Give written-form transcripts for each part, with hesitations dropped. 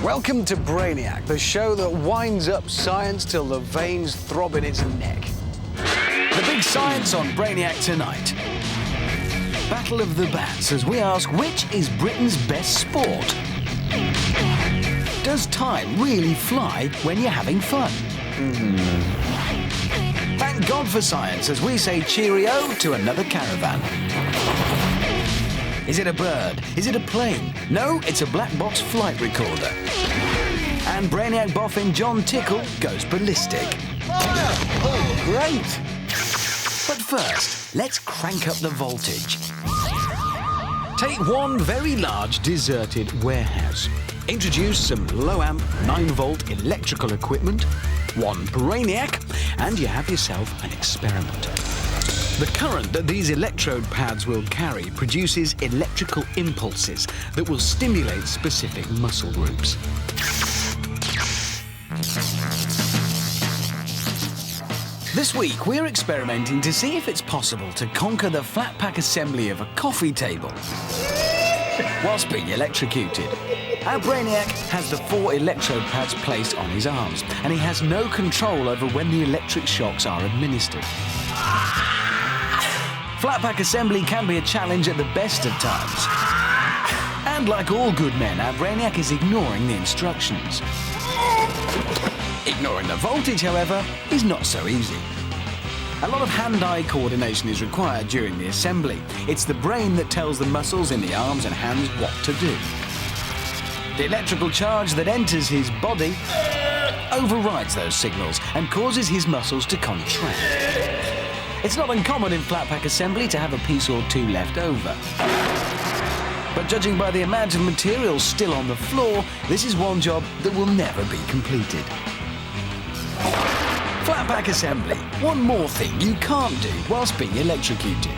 Welcome to Brainiac, the show that winds up science till the veins throb in its neck. The big science on Brainiac tonight. Battle of the Bats as we ask which is Britain's best sport? Does time really fly when you're having fun? Thank God for science as we say cheerio to another caravan. Is it a bird? Is it a plane? No, it's a black box flight recorder. And Brainiac boffin Jon Tickle goes ballistic. Fire! Oh, great! But first, let's crank up the voltage. Take one very large deserted warehouse. Introduce some low-amp, 9-volt electrical equipment, one Brainiac, and you have yourself an experiment. The current that these electrode pads will carry produces electrical impulses that will stimulate specific muscle groups. This week, we're experimenting to see if it's possible to conquer the Flatpack assembly of a coffee table whilst being electrocuted. Our Brainiac has the 4 electrode pads placed on his arms, and he has no control over when the electric shocks are administered. Flatpack assembly can be a challenge at the best of times. And like all good men, our Brainiac is ignoring the instructions. Ignoring the voltage, however, is not so easy. A lot of hand-eye coordination is required during the assembly. It's the brain that tells the muscles in the arms and hands what to do. The electrical charge that enters his body overrides those signals and causes his muscles to contract. It's not uncommon in Flatpack assembly to have a piece or two left over. But judging by the amount of material still on the floor, this is one job that will never be completed. Flatpack assembly. One more thing you can't do whilst being electrocuted.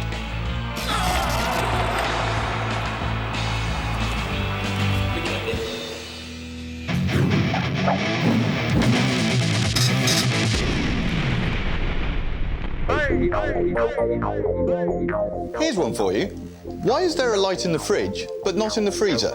Here's one for you. Why is there a light in the fridge, but not in the freezer?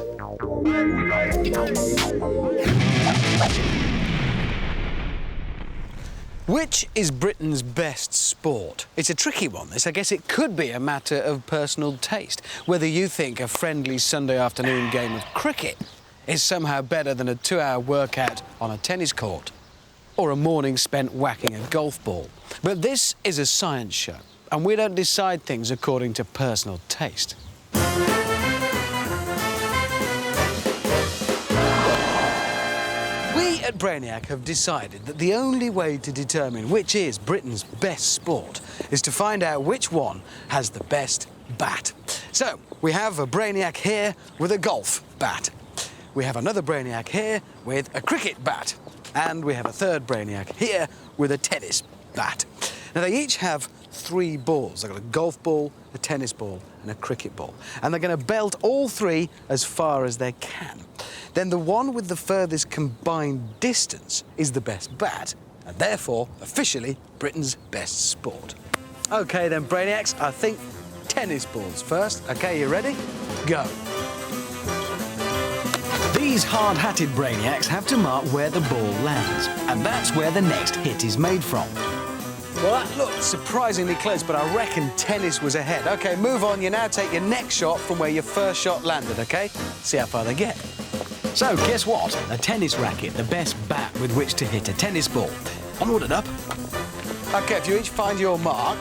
Which is Britain's best sport? It's a tricky one, this. I guess it could be a matter of personal taste. Whether you think a friendly Sunday afternoon game of cricket is somehow better than a 2-hour workout on a tennis court, or a morning spent whacking a golf ball. But this is a science show, and we don't decide things according to personal taste. We at Brainiac have decided that the only way to determine which is Britain's best sport is to find out which one has the best bat. So, we have a Brainiac here with a golf bat. We have another Brainiac here with a cricket bat. And we have a third Brainiac here with a tennis bat. Now, they each have 3 balls. They've got a golf ball, a tennis ball, and a cricket ball. And they're going to belt all 3 as far as they can. Then the one with the furthest combined distance is the best bat, and therefore, officially, Britain's best sport. OK, then, Brainiacs, I think tennis balls first. OK, you ready? Go. These hard-hatted Brainiacs have to mark where the ball lands, and that's where the next hit is made from. Well, that looked surprisingly close, but I reckon tennis was ahead. OK, move on. You now take your next shot from where your first shot landed, OK? See how far they get. So, guess what? A tennis racket, the best bat with which to hit a tennis ball. Onward and up. OK, if you each find your mark,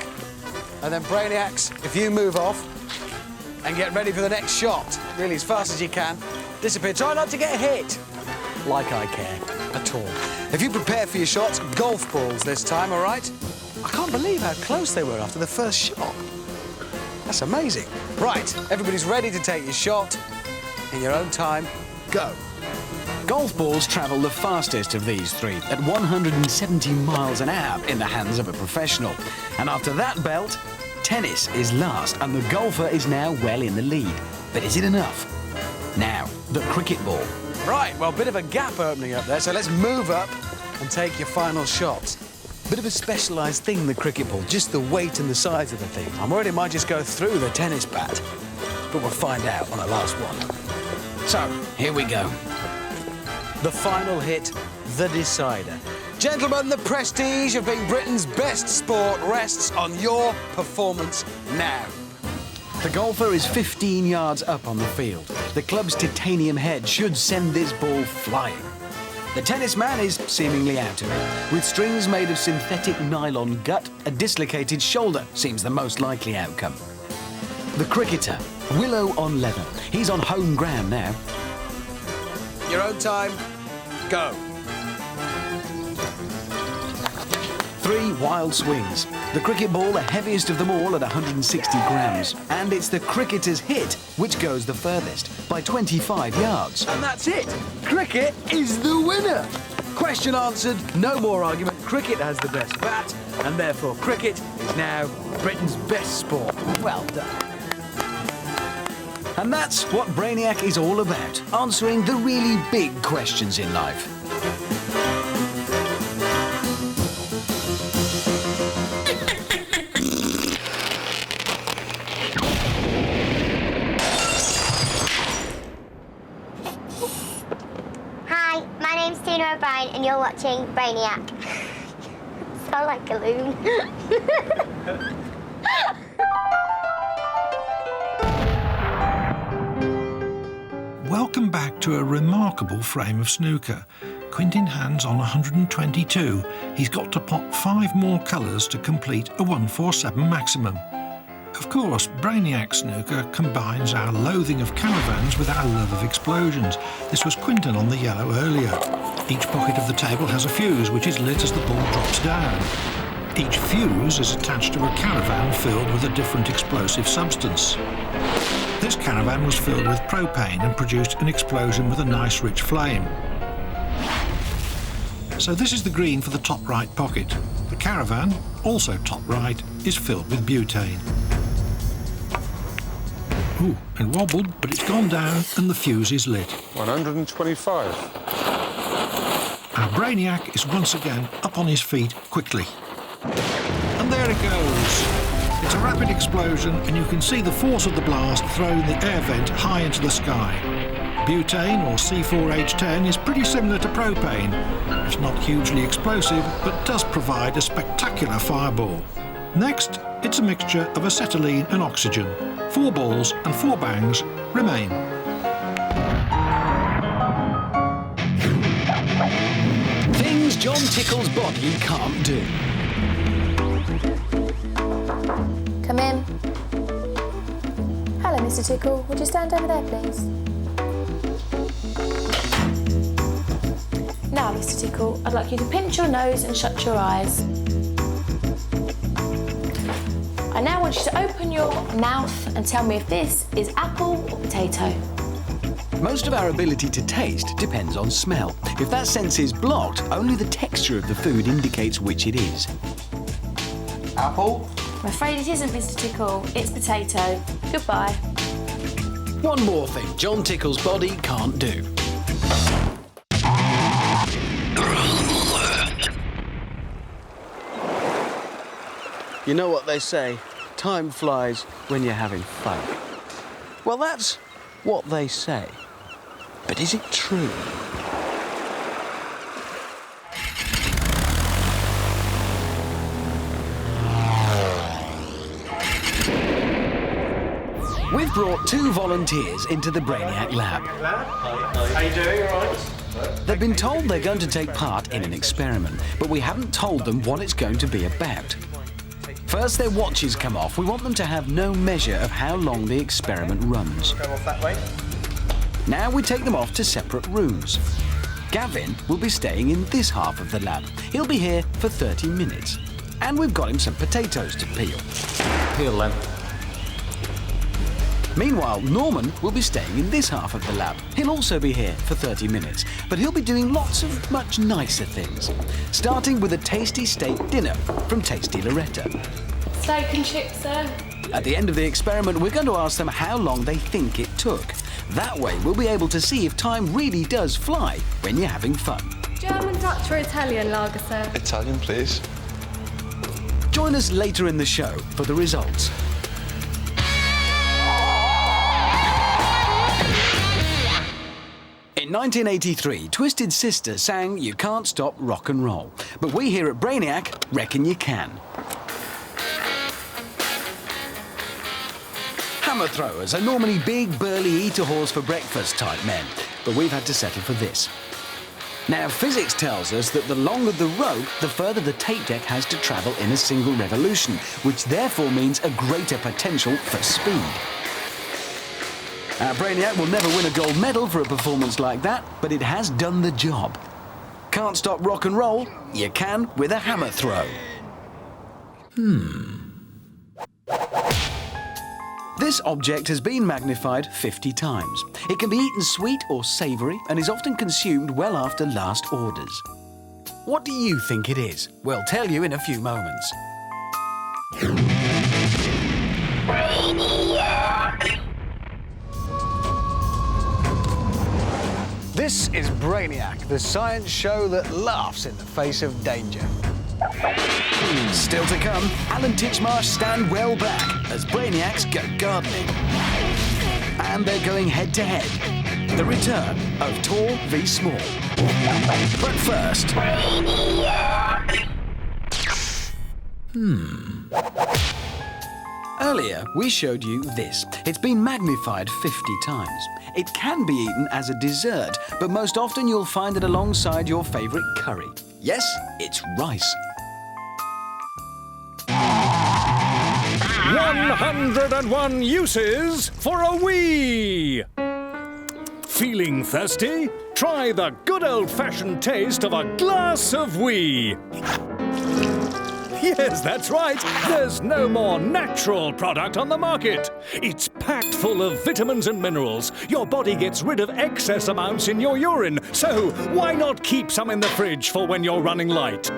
and then Brainiacs, if you move off and get ready for the next shot, really as fast as you can. Disappear. Try not to get hit. Like I care at all. If you prepare for your shots, golf balls this time, all right? I can't believe how close they were after the first shot. That's amazing. Right, everybody's ready to take your shot. In your own time, go. Golf balls travel the fastest of these 3 at 170 miles an hour in the hands of a professional. And after that belt, tennis is last, and the golfer is now well in the lead. But is it enough? Now, the cricket ball. Right, well, bit of a gap opening up there, so let's move up and take your final shot. Bit of a specialised thing, the cricket ball, just the weight and the size of the thing. I'm worried it might just go through the tennis bat, but we'll find out on the last one. So, here we go. The final hit, the decider. Gentlemen, the prestige of being Britain's best sport rests on your performance now. The golfer is 15 yards up on the field. The club's titanium head should send this ball flying. The tennis man is seemingly out of it. With strings made of synthetic nylon gut, a dislocated shoulder seems the most likely outcome. The cricketer, willow on leather. He's on home ground now. Your own time, go. 3 wild swings. The cricket ball, the heaviest of them all at 160 grams. And it's the cricketer's hit which goes the furthest, by 25 yards. And that's it. Cricket is the winner. Question answered, no more argument. Cricket has the best bat, and therefore cricket is now Britain's best sport. Well done. And that's what Brainiac is all about, answering the really big questions in life. And you're watching Brainiac. Sound like a loon. Welcome back to a remarkable frame of snooker. Quintin hands on 122. He's got to pot 5 more colours to complete a 147 maximum. Of course, Brainiac snooker combines our loathing of caravans with our love of explosions. This was Quintin on the yellow earlier. Each pocket of the table has a fuse which is lit as the ball drops down. Each fuse is attached to a caravan filled with a different explosive substance. This caravan was filled with propane and produced an explosion with a nice rich flame. So this is the green for the top right pocket. The caravan, also top right, is filled with butane. Ooh, it wobbled, but it's gone down and the fuse is lit. 125. Our Brainiac is once again up on his feet quickly. And there it goes. It's a rapid explosion and you can see the force of the blast throwing the air vent high into the sky. Butane, or C4H10, is pretty similar to propane. It's not hugely explosive, but does provide a spectacular fireball. Next, it's a mixture of acetylene and oxygen. 4 balls and 4 bangs remain. Things Jon Tickle's body can't do. Come in. Hello, Mr. Tickle. Would you stand over there, please? Now, Mr. Tickle, I'd like you to pinch your nose and shut your eyes. I now want you to open your mouth and tell me if this is apple or potato. Most of our ability to taste depends on smell. If that sense is blocked, only the texture of the food indicates which it is. Apple? I'm afraid it isn't, Mr. Tickle. It's potato. Goodbye. One more thing Jon Tickle's body can't do. You know what they say, time flies when you're having fun. Well, that's what they say. But is it true? We've brought 2 volunteers into the Brainiac lab. How you doing, all right? They've been told they're going to take part in an experiment, but we haven't told them what it's going to be about. First, their watches come off. We want them to have no measure of how long the experiment runs. Go off that way. Now we take them off to separate rooms. Gavin will be staying in this half of the lab. He'll be here for 30 minutes. And we've got him some potatoes to peel. Peel them. Meanwhile, Norman will be staying in this half of the lab. He'll also be here for 30 minutes, but he'll be doing lots of much nicer things. Starting with a tasty steak dinner from Tasty Loretta. Steak and chips, sir. At the end of the experiment, we're going to ask them how long they think it took. That way, we'll be able to see if time really does fly when you're having fun. German, Dutch or Italian lager, sir? Italian, please. Join us later in the show for the results. In 1983, Twisted Sister sang You Can't Stop Rock and Roll. But we here at Brainiac reckon you can. Hammer throwers are normally big, burly, eat-a-horse for breakfast type men, but we've had to settle for this. Now, physics tells us that the longer the rope, the further the tape deck has to travel in a single revolution, which therefore means a greater potential for speed. Our Brainiac will never win a gold medal for a performance like that, but it has done the job. Can't stop rock and roll? You can with a hammer throw. This object has been magnified 50 times. It can be eaten sweet or savoury and is often consumed well after last orders. What do you think it is? We'll tell you in a few moments. This is Brainiac, the science show that laughs in the face of danger. Still to come, Alan Titchmarsh stand well back as Brainiacs go gardening. And they're going head-to-head. The return of tall v small. But first... Earlier, we showed you this. It's been magnified 50 times. It can be eaten as a dessert, but most often you'll find it alongside your favourite curry. Yes, it's rice. 101 uses for a wee! Feeling thirsty? Try the good old-fashioned taste of a glass of wee! Yes, that's right. There's no more natural product on the market. It's packed full of vitamins and minerals. Your body gets rid of excess amounts in your urine. So why not keep some in the fridge for when you're running light?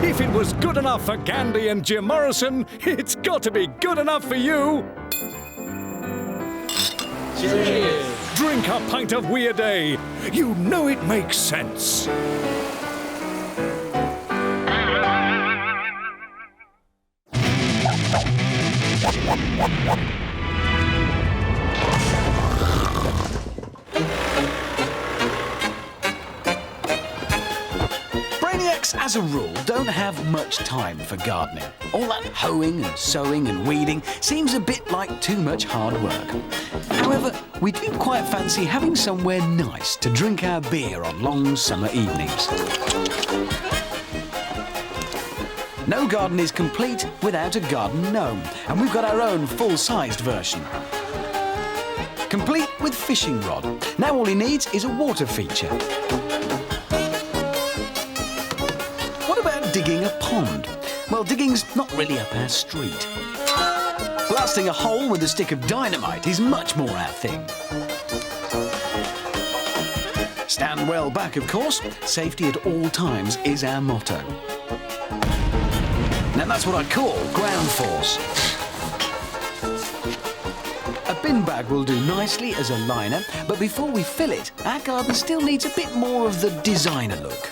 If it was good enough for Gandhi and Jim Morrison, it's got to be good enough for you. Cheers. Drink a pint of wee a day. You know it makes sense. Brainiacs, as a rule, don't have much time for gardening. All that hoeing and sowing and weeding seems a bit like too much hard work. However, we do quite fancy having somewhere nice to drink our beer on long summer evenings. No garden is complete without a garden gnome, and we've got our own full-sized version. Complete with fishing rod. Now all he needs is a water feature. What about digging a pond? Well, digging's not really up our street. Blasting a hole with a stick of dynamite is much more our thing. Stand well back, of course. Safety at all times is our motto. Now that's what I call ground force. A bin bag will do nicely as a liner, but before we fill it, our garden still needs a bit more of the designer look.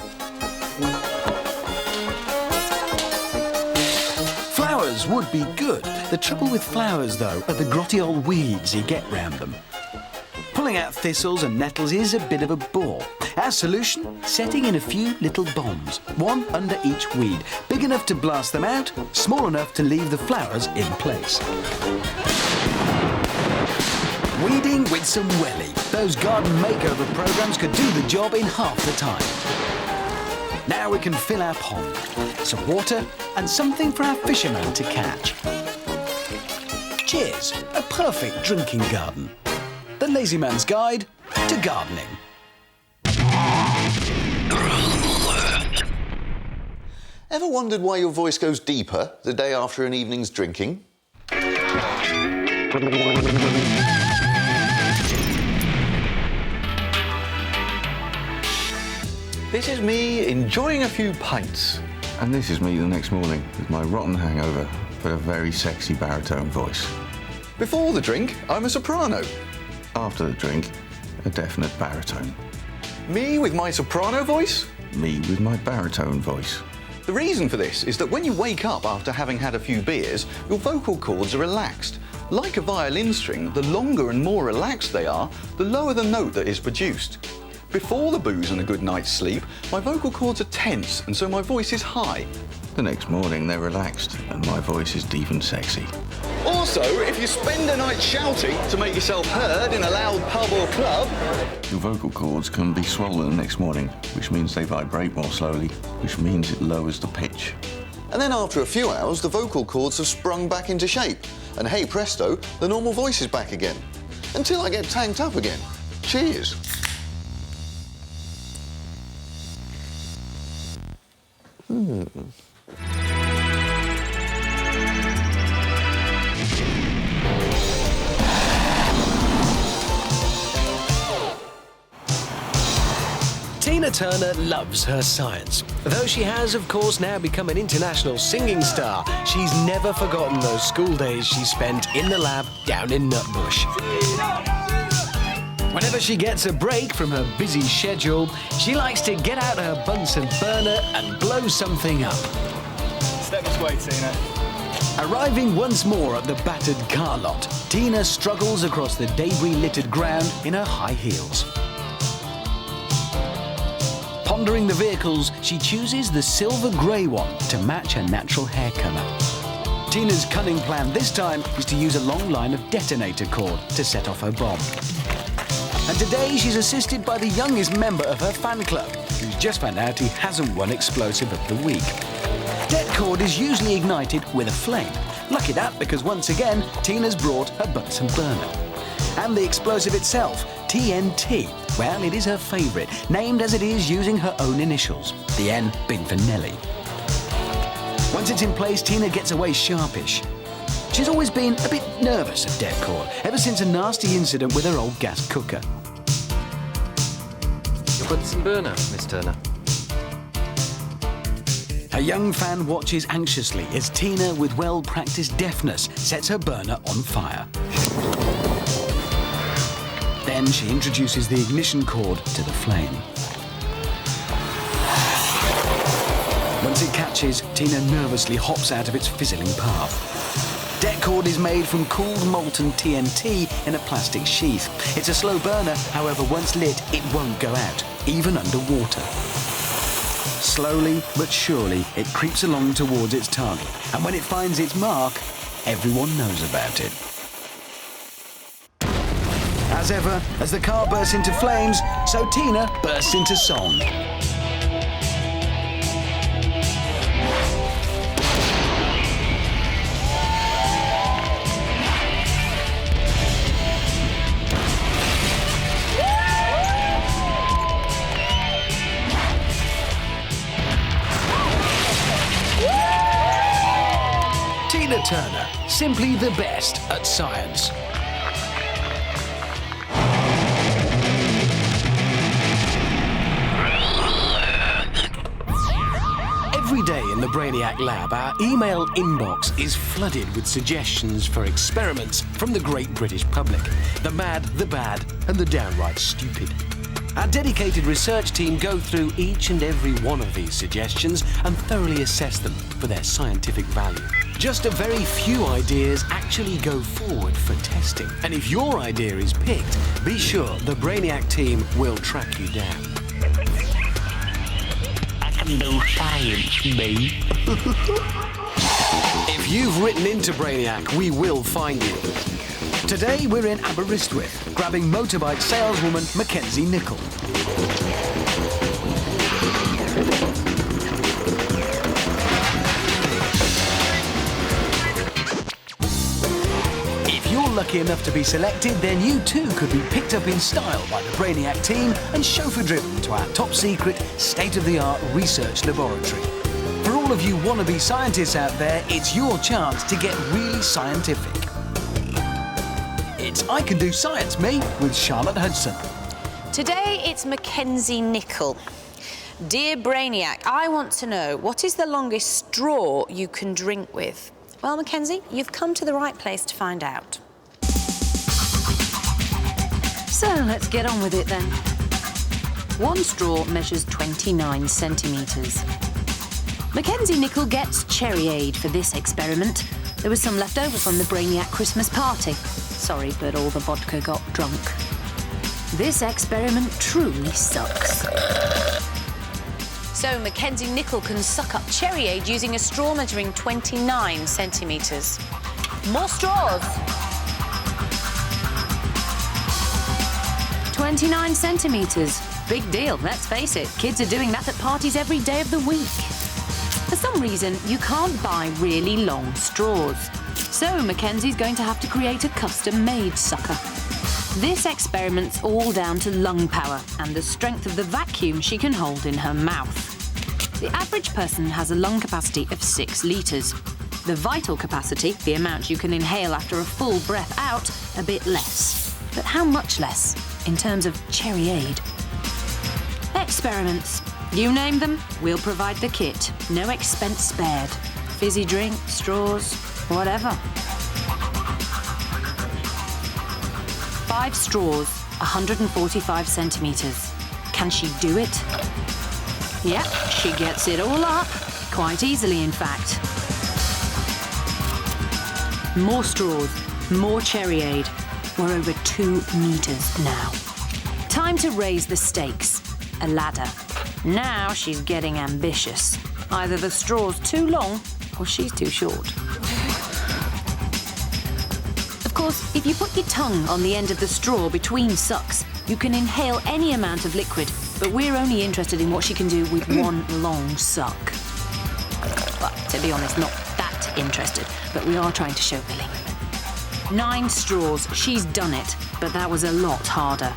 Flowers would be good. The trouble with flowers, though, are the grotty old weeds you get round them. Pulling out thistles and nettles is a bit of a bore. Our solution? Setting in a few little bombs, one under each weed, big enough to blast them out, small enough to leave the flowers in place. Weeding with some welly. Those garden makeover programs could do the job in half the time. Now we can fill our pond. Some water and something for our fishermen to catch. Cheers, a perfect drinking garden. The Lazy Man's Guide to Gardening. Ever wondered why your voice goes deeper the day after an evening's drinking? This is me enjoying a few pints. And this is me the next morning with my rotten hangover, but a very sexy baritone voice. Before the drink, I'm a soprano. After the drink, a definite baritone. Me with my soprano voice? Me with my baritone voice. The reason for this is that when you wake up after having had a few beers, your vocal cords are relaxed, Like a violin string, the longer and more relaxed they are, the lower the note that is produced. Before the booze and a good night's sleep, my vocal cords are tense, and so my voice is high. The next morning, they're relaxed, and my voice is deep and sexy. Also, if you spend a night shouting to make yourself heard in a loud pub or club, Your vocal cords can be swollen the next morning, which means they vibrate more slowly, which means it lowers the pitch. and then after a few hours, the vocal cords have sprung back into shape. And hey presto, the normal voice is back again. Until I get tanked up again. Cheers. Tina Turner loves her science. Though she has, of course, now become an international singing star, she's never forgotten those school days she spent in the lab down in Nutbush. Whenever she gets a break from her busy schedule, she likes to get out her Bunsen burner and blow something up. Step this way, Tina. Arriving once more at the battered car lot, Tina struggles across the debris-littered ground in her high heels. Pondering the vehicles, she chooses the silver grey one to match her natural hair colour. Tina's cunning plan this time is to use a long line of detonator cord to set off her bomb. And today she's assisted by the youngest member of her fan club, who's just found out he hasn't won Explosive of the Week. Det cord is usually ignited with a flame. Lucky that, because once again, Tina's brought her Bunsen burner. And the explosive itself, TNT, well, it is her favourite, named as it is using her own initials, the N being for Nelly. Once it's in place, Tina gets away sharpish. She's always been a bit nervous of det cord, ever since a nasty incident with her old gas cooker. Your Bunsen burner, Miss Turner. A young fan watches anxiously as Tina, with well-practiced deftness, sets her burner on fire. Then she introduces the ignition cord to the flame. Once it catches, Tina nervously hops out of its fizzling path. Det cord is made from cooled molten TNT in a plastic sheath. It's a slow burner, however, once lit, it won't go out, even underwater. Slowly but surely, it creeps along towards its target, and when it finds its mark, everyone knows about it. As ever, as the car bursts into flames, so Tina bursts into song. Tina Turner, simply the best at science. Every day in the Brainiac lab, our email inbox is flooded with suggestions for experiments from the great British public. The mad, the bad, and the downright stupid. Our dedicated research team go through each and every one of these suggestions and thoroughly assess them for their scientific value. Just a very few ideas actually go forward for testing. And if your idea is picked, be sure the Brainiac team will track you down. No science, mate. If you've written into Brainiac, we will find you. Today we're in Aberystwyth, grabbing motorbike saleswoman Mackenzie Nichol. If you're lucky enough to be selected, then you too could be picked up in style by the Brainiac team and chauffeur-driven to our top-secret, state-of-the-art research laboratory. For all of you wannabe scientists out there, it's your chance to get really scientific. It's I Can Do Science, Me, with Charlotte Hudson. Today it's Mackenzie Nichol. Dear Brainiac, I want to know, what is the longest straw you can drink with? Well, Mackenzie, you've come to the right place to find out. So, let's get on with it then. One straw measures 29 centimetres. Mackenzie Nichol gets cherryade for this experiment. There was some left over from the Brainiac Christmas party. Sorry, but all the vodka got drunk. This experiment truly sucks. So Mackenzie Nickel can suck up cherryade using a straw measuring 29 centimetres. More straws. 29 centimetres. Big deal, let's face it. Kids are doing that at parties every day of the week. For some reason, you can't buy really long straws. So Mackenzie's going to have to create a custom-made sucker. This experiment's all down to lung power and the strength of the vacuum she can hold in her mouth. The average person has a lung capacity of 6 litres. The vital capacity, the amount you can inhale after a full breath out, a bit less. But how much less in terms of cherryade? Experiments. You name them, we'll provide the kit. No expense spared. Fizzy drink, straws, whatever. 5 straws, 145 centimetres. Can she do it? Yep, she gets it all up. Quite easily, in fact. More straws, more cherryade. We're over 2 metres now. Time to raise the stakes. A ladder. Now she's getting ambitious. Either the straw's too long or she's too short. Of course, if you put your tongue on the end of the straw between sucks, you can inhale any amount of liquid, but we're only interested in what she can do with one long suck. Well, to be honest, not that interested, but we are trying to show the limit. 9 straws, she's done it, but that was a lot harder.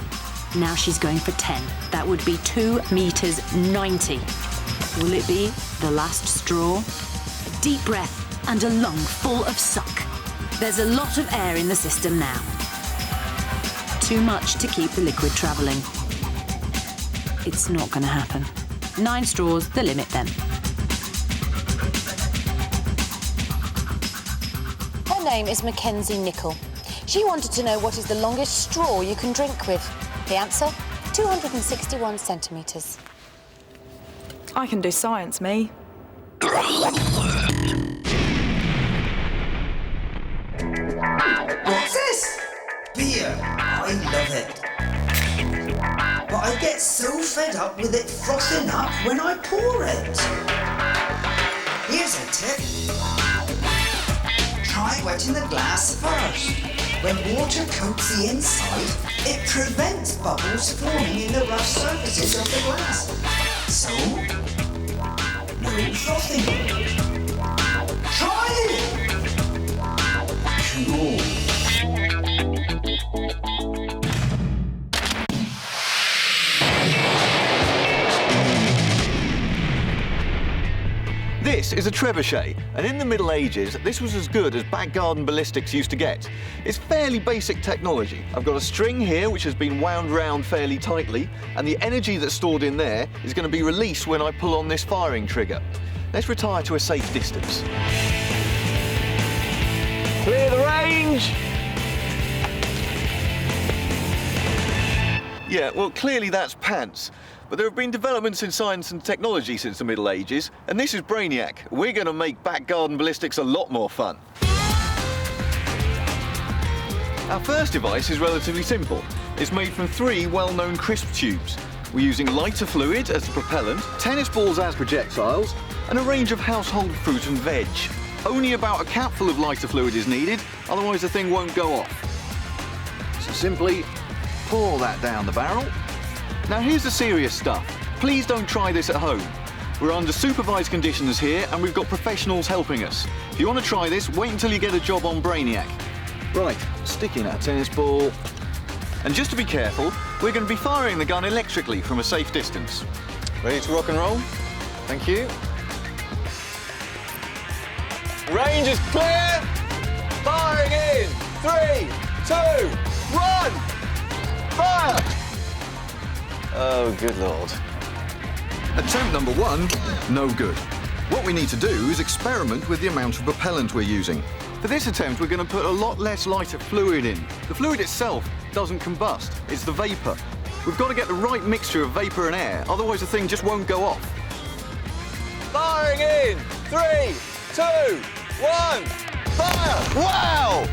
Now she's going for 10. That would be 2 metres 90. Will it be the last straw? A deep breath and a lung full of suck. There's a lot of air in the system now. Too much to keep the liquid travelling. It's not going to happen. 9 straws, the limit then. Her name is Mackenzie Nickel. She wanted to know what is the longest straw you can drink with. The answer, 261 centimetres. I can do science, me. What's this? Beer. I love it. But I get so fed up with it frothing up when I pour it. Here's a tip. Try wetting the glass first. When water coats the inside, it prevents bubbles forming in the rough surfaces of the glass. So, no frothing. Try it! Cool. This is a trebuchet, and in the Middle Ages, this was as good as back garden ballistics used to get. It's fairly basic technology. I've got a string here which has been wound round fairly tightly, and the energy that's stored in there is going to be released when I pull on this firing trigger. Let's retire to a safe distance. Clear the range! Yeah, well, clearly that's pants. But there have been developments in science and technology since the Middle Ages, and this is Brainiac. We're going to make back garden ballistics a lot more fun. Our first device is relatively simple. It's made from 3 well-known crisp tubes. We're using lighter fluid as the propellant, tennis balls as projectiles, and a range of household fruit and veg. Only about a capful of lighter fluid is needed, otherwise the thing won't go off. So simply pour that down the barrel. Now here's the serious stuff. Please don't try this at home. We're under supervised conditions here and we've got professionals helping us. If you want to try this, wait until you get a job on Brainiac. Right, stick in that tennis ball. And just to be careful, we're going to be firing the gun electrically from a safe distance. Ready to rock and roll? Thank you. Range is clear. Firing in. 3, 2, 1. Fire! Oh, good Lord. Attempt number 1, no good. What we need to do is experiment with the amount of propellant we're using. For this attempt, we're going to put a lot less lighter fluid in. The fluid itself doesn't combust, it's the vapour. We've got to get the right mixture of vapour and air, otherwise the thing just won't go off. Firing in! 3, 2, 1! Fire! Wow!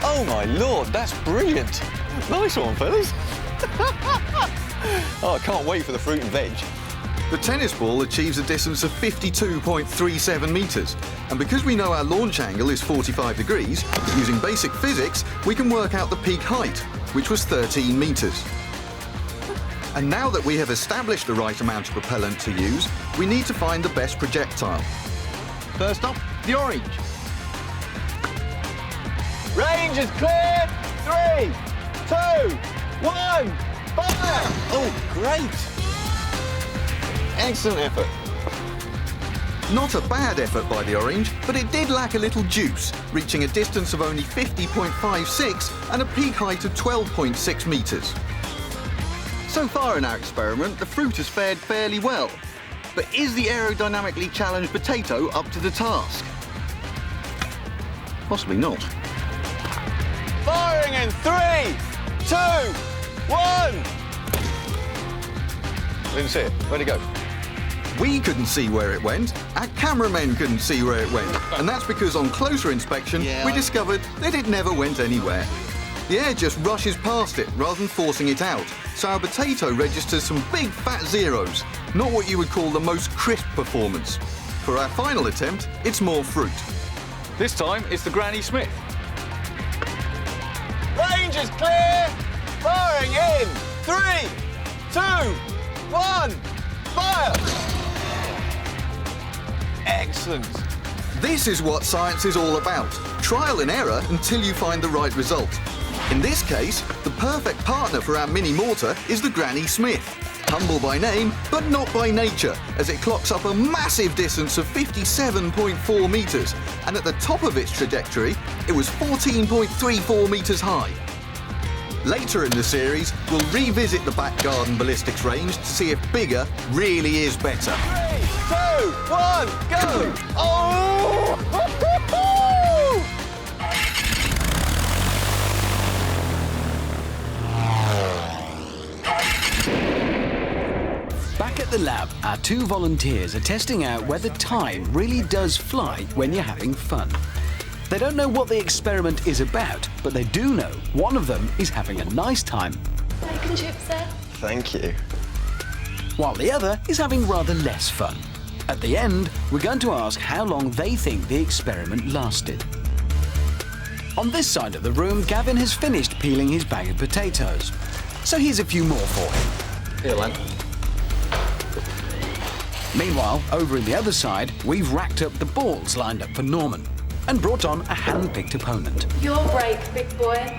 Oh my lord, that's brilliant. Nice one, fellas. Oh, I can't wait for the fruit and veg. The tennis ball achieves a distance of 52.37 metres, and because we know our launch angle is 45 degrees, using basic physics, we can work out the peak height, which was 13 metres. And now that we have established the right amount of propellant to use, we need to find the best projectile. First up, the orange. Range is clear! 3, 2, 1, fire! Oh, great! Excellent effort. Not a bad effort by the orange, but it did lack a little juice, reaching a distance of only 50.56 and a peak height of 12.6 metres. So far in our experiment, the fruit has fared fairly well. But is the aerodynamically challenged potato up to the task? Possibly not. Firing in 3, 2, 1! Didn't see it. Where'd it go? We couldn't see where it went. Our cameramen couldn't see where it went. And that's because on closer inspection, we discovered that it never went anywhere. The air just rushes past it rather than forcing it out. So our potato registers some big fat zeros. Not what you would call the most crisp performance. For our final attempt, it's more fruit. This time, it's the Granny Smith. Range is clear! Firing in 3, 2, 1, fire! Excellent. This is what science is all about. Trial and error until you find the right result. In this case, the perfect partner for our mini mortar is the Granny Smith. Humble by name, but not by nature, as it clocks up a massive distance of 57.4 metres, and at the top of its trajectory, it was 14.34 metres high. Later in the series, we'll revisit the back garden ballistics range to see if bigger really is better. 3, 2, 1, go! Oh! Back at the lab, our two volunteers are testing out whether time really does fly when you're having fun. They don't know what the experiment is about, but they do know one of them is having a nice time. Bacon chips, sir. Thank you. While the other is having rather less fun. At the end, we're going to ask how long they think the experiment lasted. On this side of the room, Gavin has finished peeling his bag of potatoes. So here's a few more for him. Here, lad. Meanwhile, over in the other side, we've racked up the balls lined up for Norman and brought on a hand-picked opponent. Your break, big boy.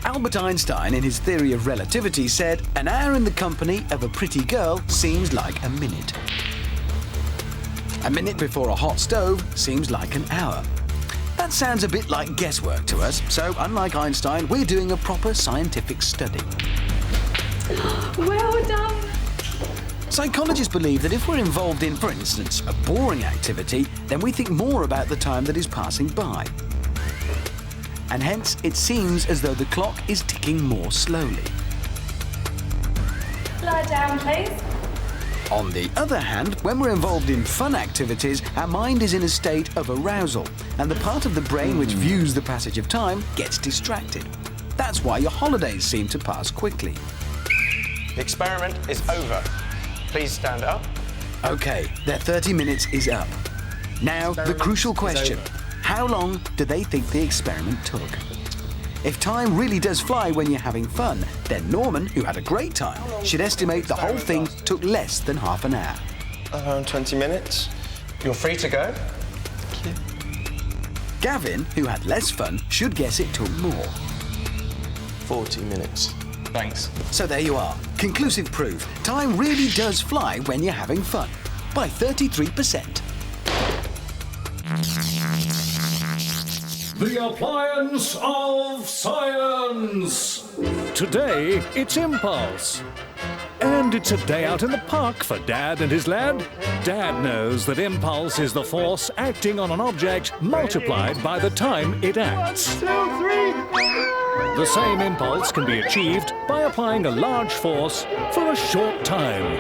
Albert Einstein, in his theory of relativity, said, "An hour in the company of a pretty girl seems like a minute. A minute before a hot stove seems like an hour." That sounds a bit like guesswork to us, so unlike Einstein, we're doing a proper scientific study. Well done. Psychologists believe that if we're involved in, for instance, a boring activity, then we think more about the time that is passing by. And hence, it seems as though the clock is ticking more slowly. Lie down, please. On the other hand, when we're involved in fun activities, our mind is in a state of arousal, and the part of the brain which views the passage of time gets distracted. That's why your holidays seem to pass quickly. The experiment is over. Please stand up. OK, their 30 minutes is up. Now, the crucial question. How long do they think the experiment took? If time really does fly when you're having fun, then Norman, who had a great time, should estimate the whole thing took less than half an hour. Around 20 minutes. You're free to go. Thank you. Gavin, who had less fun, should guess it took more. 40 minutes. Thanks. So there you are. Conclusive proof. Time really does fly when you're having fun. By 33%. The appliance of science. Today, it's impulse. And it's a day out in the park for Dad and his lad. Dad knows that impulse is the force acting on an object multiplied by the time it acts. 1, 2, 3. The same impulse can be achieved by applying a large force for a short time.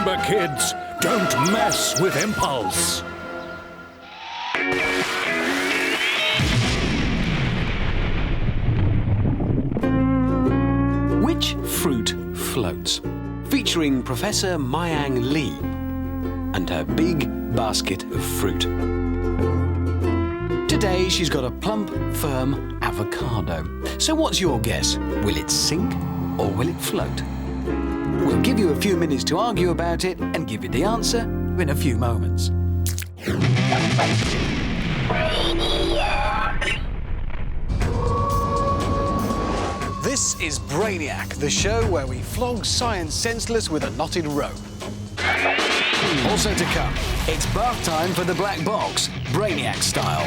Remember, kids, don't mess with impulse. Which fruit floats? Featuring Professor Myang Lee and her big basket of fruit. Today she's got a plump, firm avocado. So what's your guess? Will it sink or will it float? We'll give you a few minutes to argue about it and give you the answer in a few moments. This is Brainiac, the show where we flog science senseless with a knotted rope. Also to come, it's bath time for the black box, Brainiac style.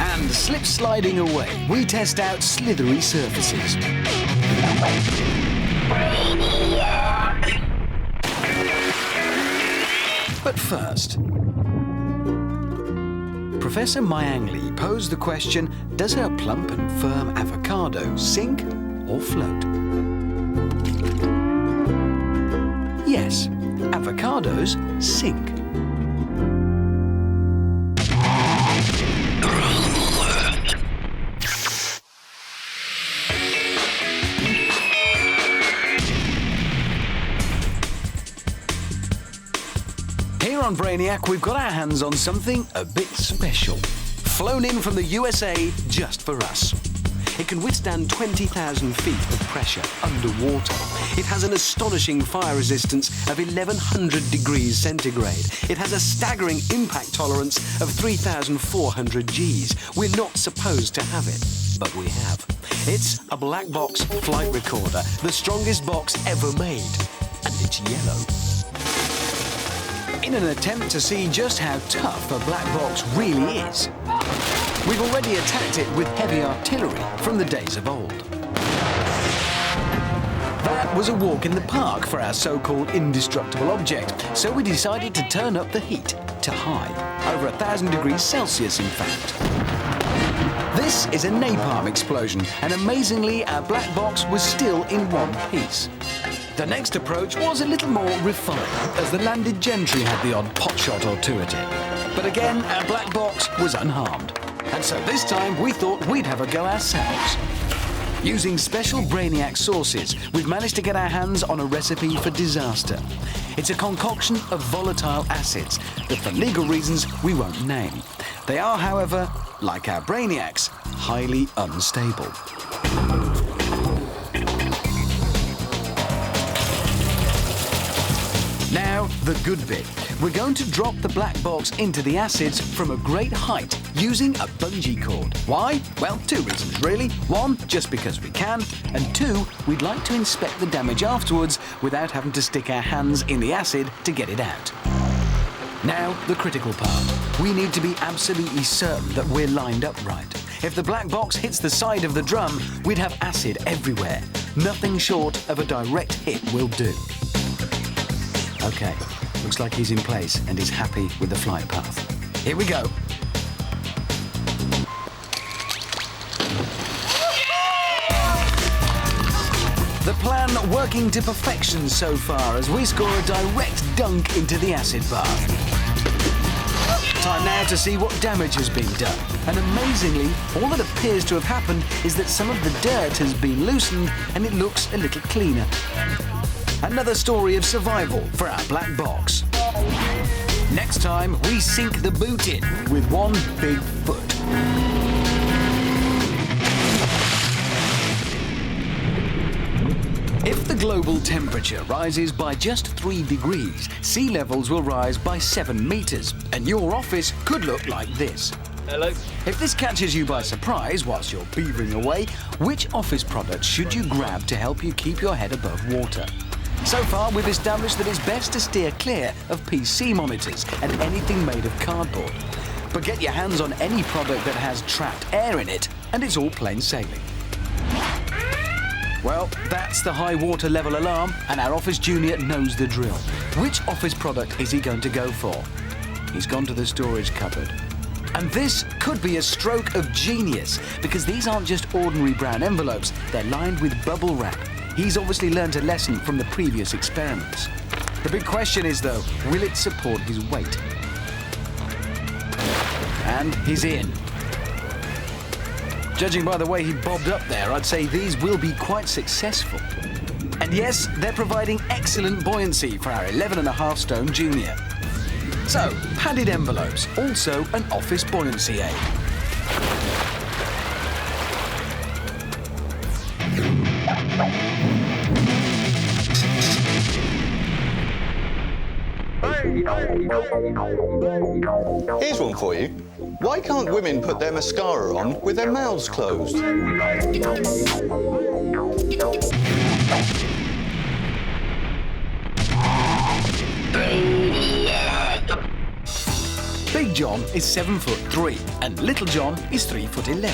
And slip sliding away, we test out slithery surfaces. But first, Professor Myang Lee posed the question, does her plump and firm avocado sink or float? Yes, avocados sink. Here on Brainiac, we've got our hands on something a bit special. Flown in from the USA just for us. It can withstand 20,000 feet of pressure underwater. It has an astonishing fire resistance of 1100 degrees centigrade. It has a staggering impact tolerance of 3,400 Gs. We're not supposed to have it, but we have. It's a black box flight recorder, the strongest box ever made, and it's yellow. In an attempt to see just how tough a black box really is, we've already attacked it with heavy artillery from the days of old. That was a walk in the park for our so-called indestructible object, so we decided to turn up the heat to high, over 1,000 degrees Celsius in fact. This is a napalm explosion, and amazingly our black box was still in one piece. The next approach was a little more refined, as the landed gentry had the odd pot shot or two at it. But again, our black box was unharmed. And so this time we thought we'd have a go ourselves. Using special Brainiac sauces, we've managed to get our hands on a recipe for disaster. It's a concoction of volatile acids that for legal reasons we won't name. They are, however, like our Brainiacs, highly unstable. Now, the good bit. We're going to drop the black box into the acids from a great height using a bungee cord. Why? Well, two reasons really. One, just because we can, and two, we'd like to inspect the damage afterwards without having to stick our hands in the acid to get it out. Now, the critical part. We need to be absolutely certain that we're lined up right. If the black box hits the side of the drum, we'd have acid everywhere. Nothing short of a direct hit will do. Okay, looks like he's in place and is happy with the flight path. Here we go. The plan working to perfection so far as we score a direct dunk into the acid bath. Time now to see what damage has been done. And amazingly, all that appears to have happened is that some of the dirt has been loosened and it looks a little cleaner. Another story of survival for our black box. Next time, we sink the boot in with one big foot. If the global temperature rises by just 3 degrees, sea levels will rise by 7 meters, and your office could look like this. Hello. If this catches you by surprise whilst you're beavering away, which office product should you grab to help you keep your head above water? So far, we've established that it's best to steer clear of PC monitors and anything made of cardboard. But get your hands on any product that has trapped air in it, and it's all plain sailing. Well, that's the high water level alarm, and our office junior knows the drill. Which office product is he going to go for? He's gone to the storage cupboard. And this could be a stroke of genius, because these aren't just ordinary brown envelopes, they're lined with bubble wrap. He's obviously learned a lesson from the previous experiments. The big question is, though, will it support his weight? And he's in. Judging by the way he bobbed up there, I'd say these will be quite successful. And yes, they're providing excellent buoyancy for our 11.5 stone junior. So, padded envelopes, also an office buoyancy aid. Here's one for you. Why can't women put their mascara on with their mouths closed? Big John is 7'3" and Little John is 3'11".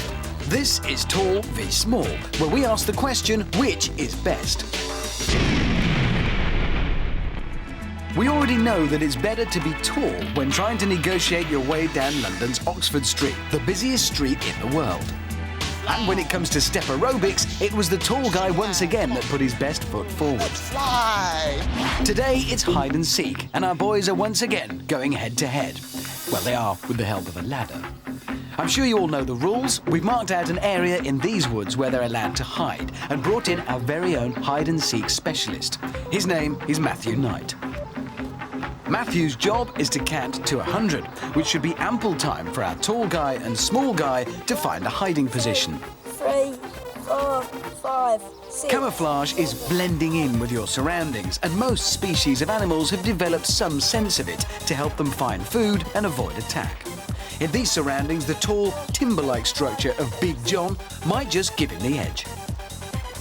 This is Tall v Small, where we ask the question, which is best? We already know that it's better to be tall when trying to negotiate your way down London's Oxford Street, the busiest street in the world. And when it comes to step aerobics, it was the tall guy once again that put his best foot forward. Fly! Today it's hide and seek, and our boys are once again going head to head. Well, they are with the help of a ladder. I'm sure you all know the rules. We've marked out an area in these woods where they're allowed to hide and brought in our very own hide and seek specialist. His name is Matthew Knight. Matthew's job is to count to 100, which should be ample time for our tall guy and small guy to find a hiding position. 3, 4, 5, 6. Camouflage is blending in with your surroundings, and most species of animals have developed some sense of it to help them find food and avoid attack. In these surroundings, the tall, timber-like structure of Big John might just give him the edge.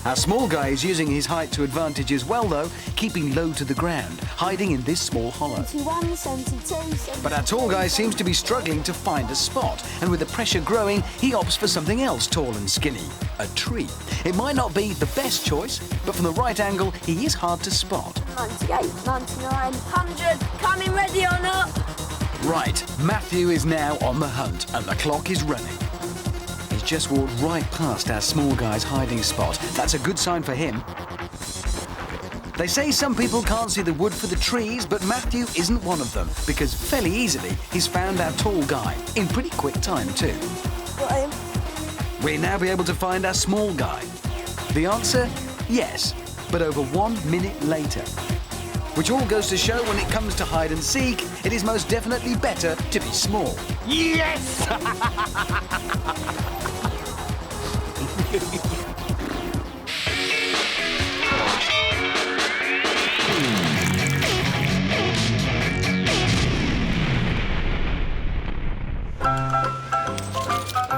Our small guy is using his height to advantage as well, though, keeping low to the ground, hiding in this small hollow. 71, 72, 73. But our tall guy seems to be struggling to find a spot, and with the pressure growing, he opts for something else tall and skinny, a tree. It might not be the best choice, but from the right angle, he is hard to spot. 98, 99, 100, coming ready or not? Right, Matthew is now on the hunt, and the clock is running. He's just walked right past our small guy's hiding spot. That's a good sign for him. They say some people can't see the wood for the trees, but Matthew isn't one of them, because fairly easily he's found our tall guy, in pretty quick time too. Got him. We'll now be able to find our small guy. The answer? Yes, but over 1 minute later. Which all goes to show when it comes to hide and seek, it is most definitely better to be small. Yes!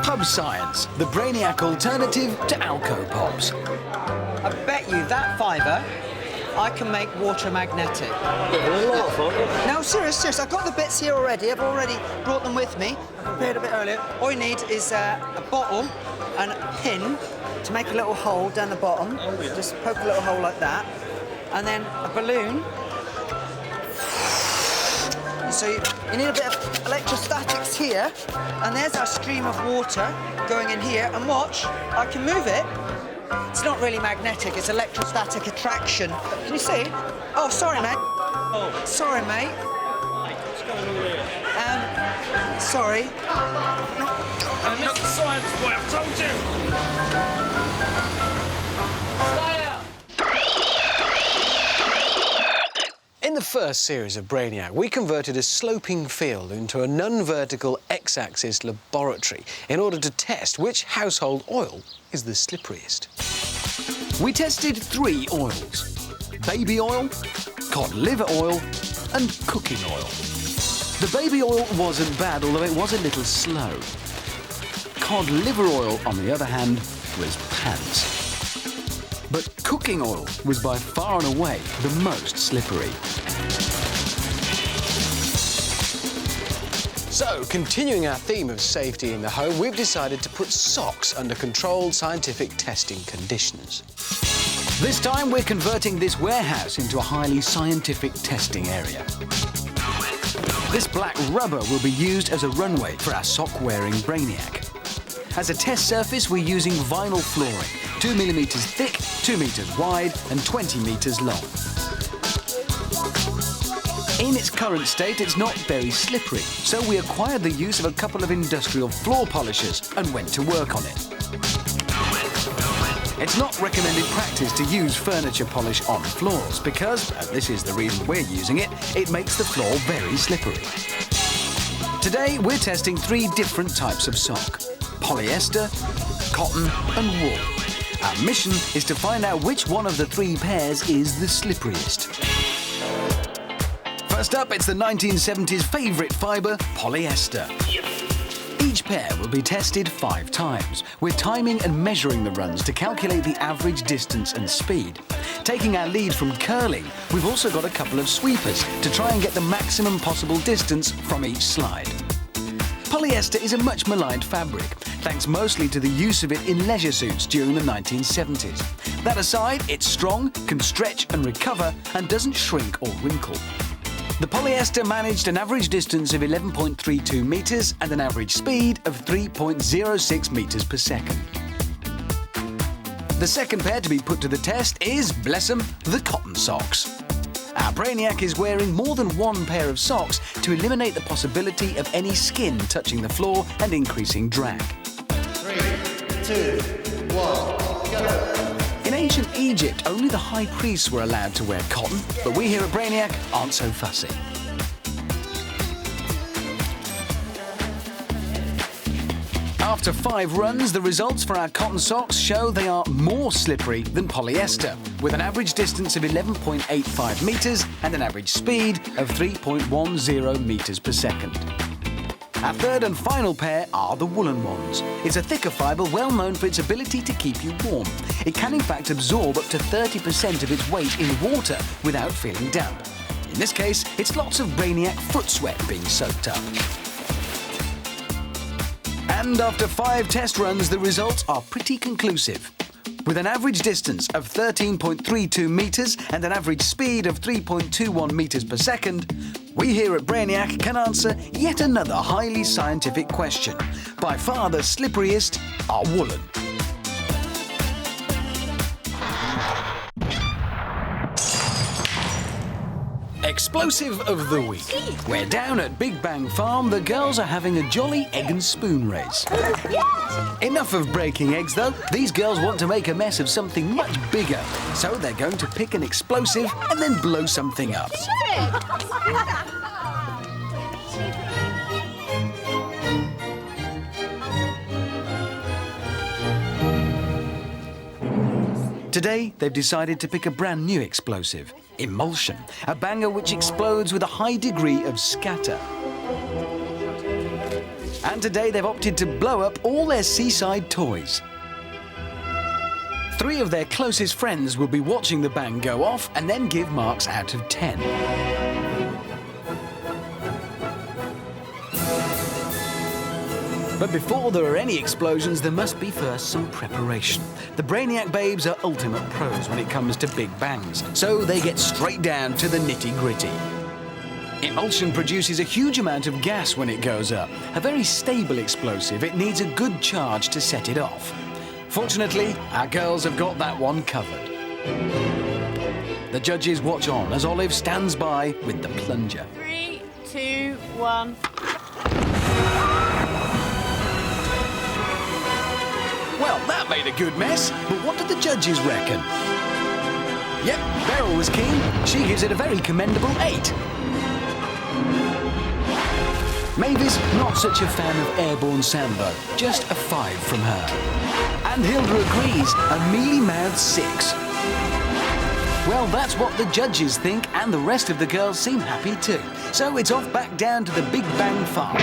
Pub science, the Brainiac alternative to Alco Pops. I bet you that fiver I can make water magnetic. No, serious. I've got the bits here already. I've already brought them with me. I prepared a bit earlier. All you need is a bottle and a pin to make a little hole down the bottom. Just poke a little hole like that. And then a balloon. So you need a bit of electrostatics here. And there's our stream of water going in here. And watch, I can move it. It's not really magnetic, it's electrostatic attraction. Can you see? Oh, sorry, mate. Oh. Sorry, mate. What's going on here? Sorry. Mr. Science Boy, I've told you! In the first series of Brainiac, we converted a sloping field into a non-vertical X-axis laboratory in order to test which household oil is the slipperiest. We tested 3 oils: baby oil, cod liver oil and cooking oil. The baby oil wasn't bad, although it was a little slow. Cod liver oil, on the other hand, was pants. But cooking oil was by far and away the most slippery. So, continuing our theme of safety in the home, we've decided to put socks under controlled scientific testing conditions. This time, we're converting this warehouse into a highly scientific testing area. This black rubber will be used as a runway for our sock-wearing Brainiac. As a test surface, we're using vinyl flooring, 2 millimeters thick, 2 meters wide, and 20 meters long. In its current state, it's not very slippery, so we acquired the use of a couple of industrial floor polishers and went to work on it. It's not recommended practice to use furniture polish on floors because, and this is the reason we're using it, it makes the floor very slippery. Today, we're testing 3 different types of sock: polyester, cotton, and wool. Our mission is to find out which one of the 3 pairs is the slipperiest. First up, it's the 1970s favourite fibre, polyester. Each pair will be tested 5 times. We're timing and measuring the runs to calculate the average distance and speed. Taking our lead from curling, we've also got a couple of sweepers to try and get the maximum possible distance from each slide. Polyester is a much maligned fabric, thanks mostly to the use of it in leisure suits during the 1970s. That aside, it's strong, can stretch and recover, and doesn't shrink or wrinkle. The polyester managed an average distance of 11.32 metres and an average speed of 3.06 metres per second. The second pair to be put to the test is, bless 'em, the cotton socks. Our Brainiac is wearing more than 1 pair of socks to eliminate the possibility of any skin touching the floor and increasing drag. 3, 2, 1, go! In ancient Egypt, only the high priests were allowed to wear cotton, but we here at Brainiac aren't so fussy. After 5 runs, the results for our cotton socks show they are more slippery than polyester, with an average distance of 11.85 metres and an average speed of 3.10 metres per second. Our third and final pair are the woolen ones. It's a thicker fibre well known for its ability to keep you warm. It can in fact absorb up to 30% of its weight in water without feeling damp. In this case, it's lots of Brainiac foot sweat being soaked up. And after 5 test runs, the results are pretty conclusive. With an average distance of 13.32 metres and an average speed of 3.21 metres per second, we here at Brainiac can answer yet another highly scientific question. By far the slipperiest are woolen. Explosive of the week. We're down at Big Bang Farm. The girls are having a jolly egg and spoon race. Enough of breaking eggs, though. These girls want to make a mess of something much bigger. So they're going to pick an explosive and then blow something up. Today, they've decided to pick a brand new explosive, emulsion, a banger which explodes with a high degree of scatter. And today, they've opted to blow up all their seaside toys. 3 of their closest friends will be watching the bang go off and then give marks out of 10. But before there are any explosions, there must be first some preparation. The Brainiac babes are ultimate pros when it comes to big bangs, so they get straight down to the nitty-gritty. Emulsion produces a huge amount of gas when it goes up. A very stable explosive, it needs a good charge to set it off. Fortunately, our girls have got that one covered. The judges watch on as Olive stands by with the plunger. 3, 2, 1. Well, that made a good mess, but what did the judges reckon? Yep, Beryl was keen. She gives it a very commendable 8. Mavis, not such a fan of airborne sambo, just a 5 from her. And Hilda agrees, a mealy-mouthed 6. Well, that's what the judges think, and the rest of the girls seem happy too. So it's off back down to the Big Bang Farm.